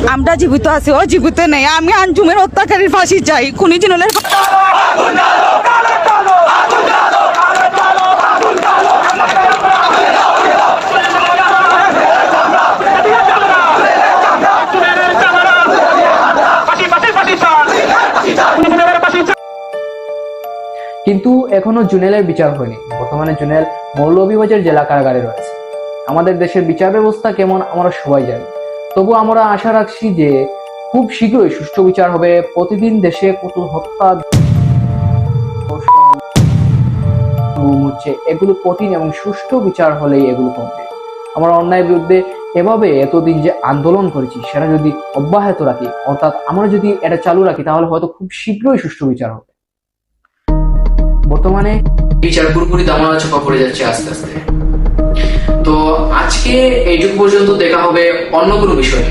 আমরা জীবিত আছি, ও জীবিত নেই। আমি আঞ্জুমের হত্যাকারীর ফাঁসি চাই, খুনি জিনুলের। কিন্তু এখনো জুনেলের বিচার হয়নি। বর্তমানে জুনেল মৌলভীবাজার জেলা কারাগারে রয়েছে। আমাদের দেশের বিচার ব্যবস্থা কেমন আমরা সবাই জানি, তবু আমরা আশা রাখছি যে খুব শীঘ্রই সুষ্ঠু বিচার হবে। প্রতিদিন দেশে কত হত্যা হচ্ছে, এগুলো কঠিন এবং সুষ্ঠু বিচার হলেই এগুলো কমবে। আমরা অন্যায়ের বিরুদ্ধে এভাবে এতদিন যে আন্দোলন করেছি সেটা যদি অব্যাহত রাখি, অর্থাৎ আমরা যদি এটা চালু রাখি, তাহলে হয়তো খুব শীঘ্রই সুষ্ঠু বিচার হবে। বর্তমানে বিচার পুরোপুরি দামানো চাপা পড়ে যাচ্ছে আস্তে আস্তে। তো আজকে এইটুকু পর্যন্ত, দেখা হবে অন্য কোনো বিষয়ে।